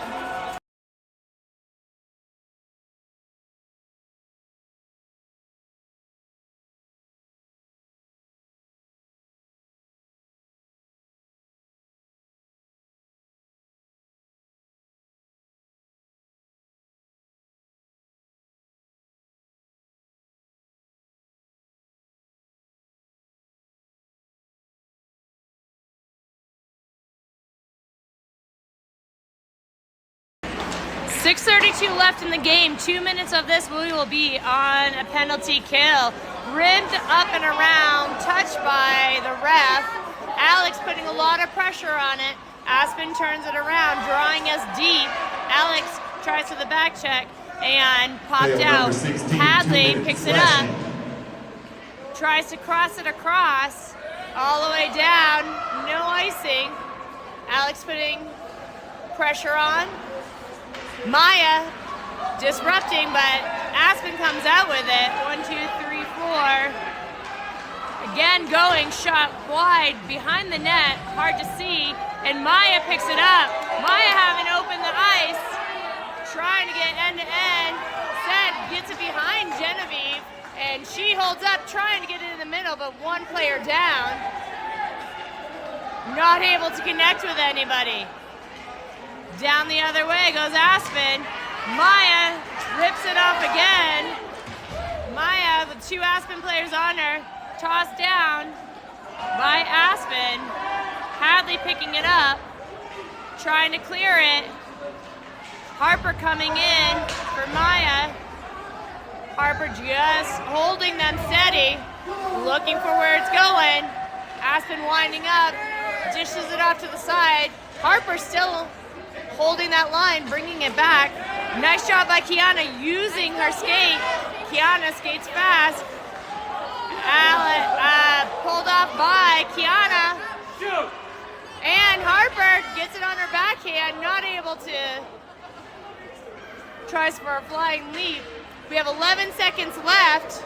6:32 left in the game. 2 minutes of this, we will be on a penalty kill. Rimmed up and around, touched by the ref. Alex putting a lot of pressure on it. Aspen turns it around, drawing us deep. Alex tries to the back check and popped out. 16, Hadley 2 minutes picks it up, flashing. tries to cross it across, all the way down, no icing. Alex putting pressure on. Maya disrupting, but Aspen comes out with it. 1, 2, 3, 4. Again going, shot wide behind the net, hard to see, and Maya picks it up. Maya having opened the ice, trying to get end to end. Said gets it behind Genevieve, and she holds up, trying to get it in the middle, but one player down. Not able to connect with anybody. Down the other way goes Aspen. Maya rips it up again. Maya with 2 Aspen players on her, tossed down by Aspen. Hadley picking it up, trying to clear it. Harper coming in for Maya. Harper just holding them steady, looking for where it's going. Aspen winding up, dishes it off to the side. Harper still holding that line, bringing it back. Nice job by Kiana using her skate. Kiana skates fast. Pulled off by Kiana. And Harper gets it on her backhand, not able to. Tries for a flying leap. We have 11 seconds left.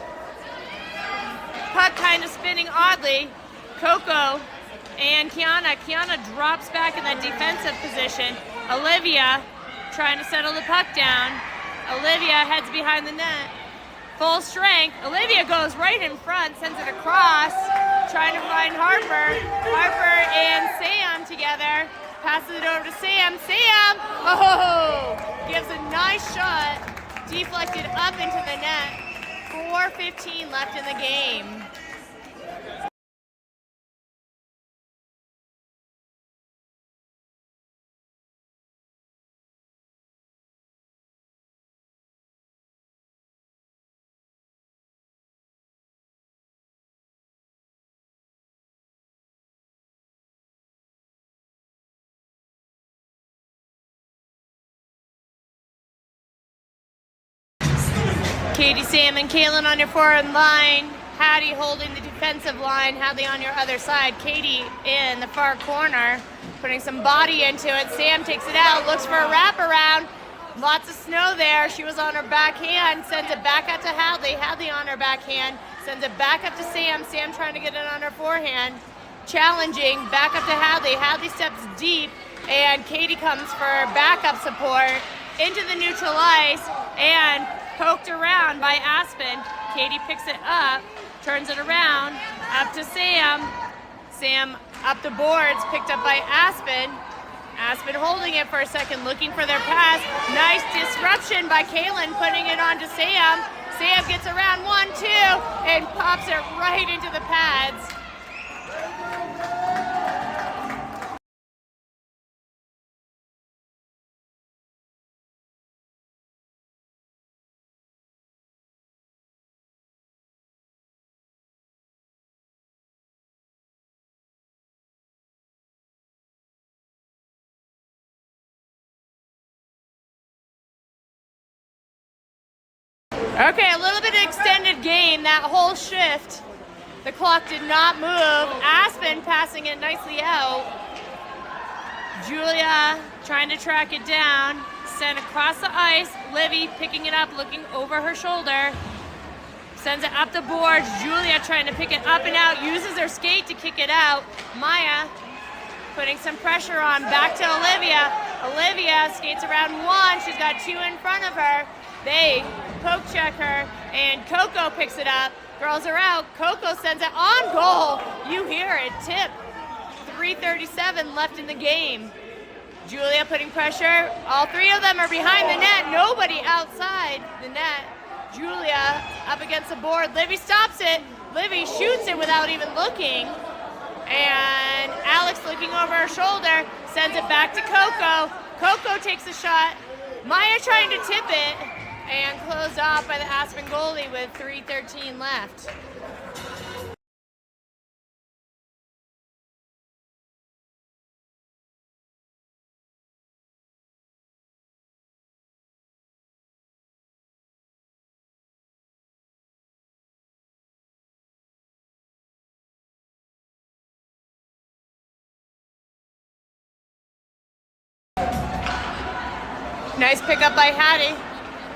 Puck kind of spinning oddly. Coco and Kiana. Kiana drops back in that defensive position. Olivia trying to settle the puck down. Olivia heads behind the net. Full strength. Olivia goes right in front, sends it across, trying to find Harper. Harper and Sam together. Passes it over to Sam. Sam, oh, gives a nice shot. Deflected up into the net. 4:15 left in the game. Katie, Sam, and Kaylin on your forward line. Hattie holding the defensive line. Hadley on your other side. Katie in the far corner, putting some body into it. Sam takes it out, looks for a wraparound. Lots of snow there. She was on her backhand, sends it back out to Hadley. Hadley on her backhand, sends it back up to Sam. Sam trying to get it on her forehand. Challenging, back up to Hadley. Hadley steps deep, and Katie comes for backup support into the neutral ice, and poked around by Aspen. Katie picks it up, turns it around, up to Sam. Sam up the boards, picked up by Aspen. Aspen holding it for a second, looking for their pass. Nice disruption by Kaylin, putting it on to Sam. Sam gets around 1, 2, and pops it right into the pads. Okay, a little bit of extended game, that whole shift. The clock did not move. Aspen passing it nicely out. Julia trying to track it down. Sent across the ice. Livy picking it up, looking over her shoulder. Sends it up the boards. Julia trying to pick it up and out. Uses her skate to kick it out. Maya putting some pressure on. Back to Olivia. Olivia skates around 1. She's got 2 in front of her. They poke check her, and Coco picks it up. Girls are out. Coco sends it on goal. You hear it. Tip. 3:37 left in the game. Julia putting pressure. All 3 of them are behind the net. Nobody outside the net. Julia up against the board. Livy stops it. Livy shoots it without even looking. And Alex looking over her shoulder, sends it back to Coco. Coco takes a shot. Maya trying to tip it and closed off by the Aspen goalie with 3:13 left. Nice pickup by Hattie.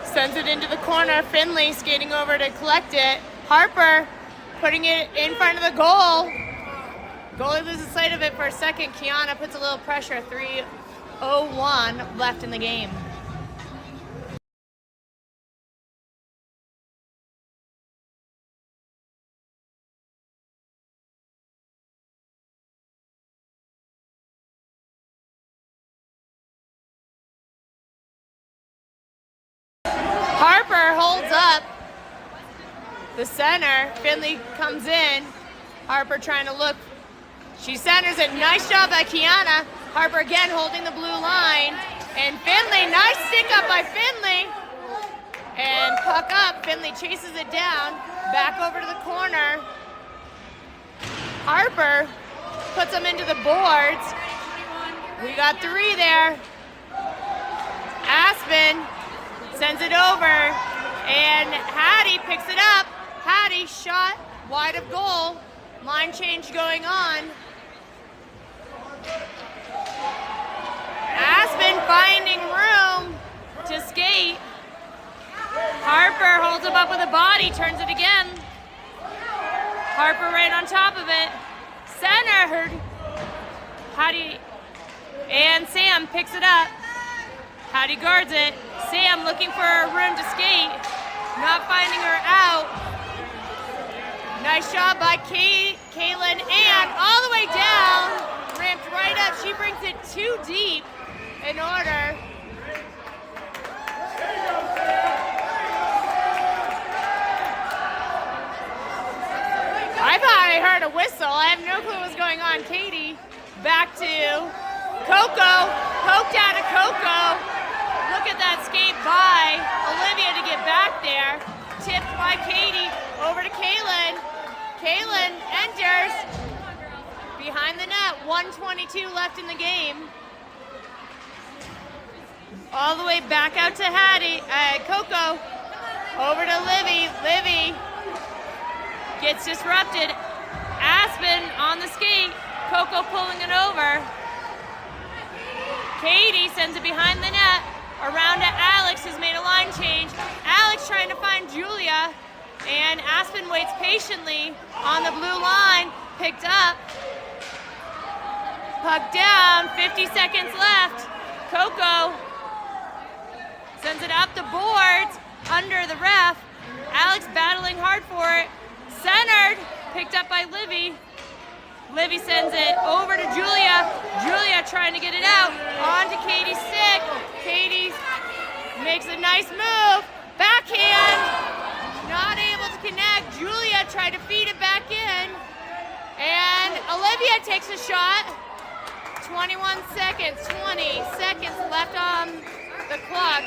Sends it into the corner. Finley skating over to collect it. Harper putting it in front of the goal. Goalie loses sight of it for a second. Kiana puts a little pressure. 3:01 left in the game. Harper holds up the center. Finley comes in. Harper trying to look. She centers it. Nice job by Kiana. Harper again holding the blue line. And Finley, nice stick up by Finley. And puck up. Finley chases it down. Back over to the corner. Harper puts them into the boards. We got 3 there. Aspen sends it over, and Hattie picks it up. Hattie shot wide of goal. Line change going on. Aspen finding room to skate. Harper holds him up with a body, turns it again. Harper right on top of it. Centered. Hattie and Sam picks it up. Hattie guards it. Sam looking for a room to skate. Not finding her out. Nice job by Kaylin, and all the way down. Ramped right up. She brings it too deep in order. I thought I heard a whistle. I have no clue what's going on. Katie back to Coco. Poked out of Coco. Look at that skate by Olivia to get back there. Tipped by Katie over to Kaylin. Kaylin enters behind the net. 1:22 left in the game. All the way back out to Hattie. Coco over to Livy. Livy gets disrupted. Aspen on the skate. Coco pulling it over. Katie sends it behind the net. Around to Alex, who's made a line change. Alex trying to find Julia, and Aspen waits patiently on the blue line. Picked up. Puck down, 50 seconds left. Coco sends it up the boards, under the ref. Alex battling hard for it. Centered, picked up by Livy. Livy sends it over to Julia. Julia trying to get it out. On to Katie's stick. Katie makes a nice move. Backhand. Not able to connect. Julia tried to feed it back in. And Olivia takes a shot. 21 seconds, 20 seconds left on the clock.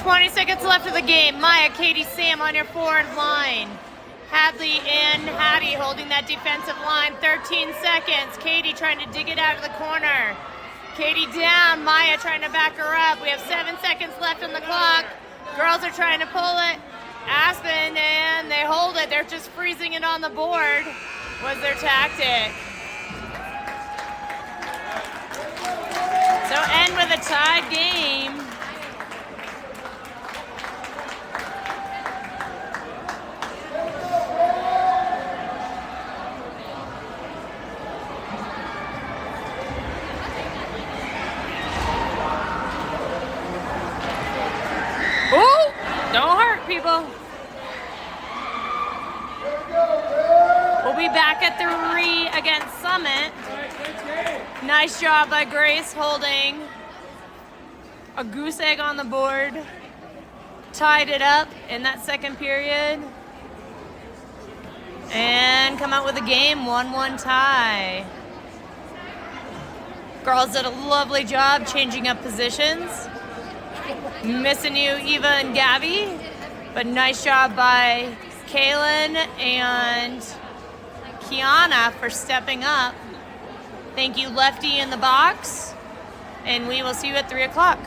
20 seconds left of the game. Maya, Katie, Sam on your forward line. Hadley and Hattie holding that defensive line. 13 seconds. Katie trying to dig it out of the corner. Katie down. Maya trying to back her up. We have 7 seconds left on the clock. Girls are trying to pull it. Aspen, and they hold it. They're just freezing it on the board, was their tactic. So end with a tied game. Ooh, don't hurt people. We'll be back at 3 against Summit. Nice job by Grace holding a goose egg on the board. Tied it up in that second period. And come out with a game, 1-1 tie. Girls did a lovely job changing up positions. Missing you, Eva and Gabby, but nice job by Kaylin and Kiana for stepping up. Thank you, Lefty in the box, and we will see you at 3 o'clock.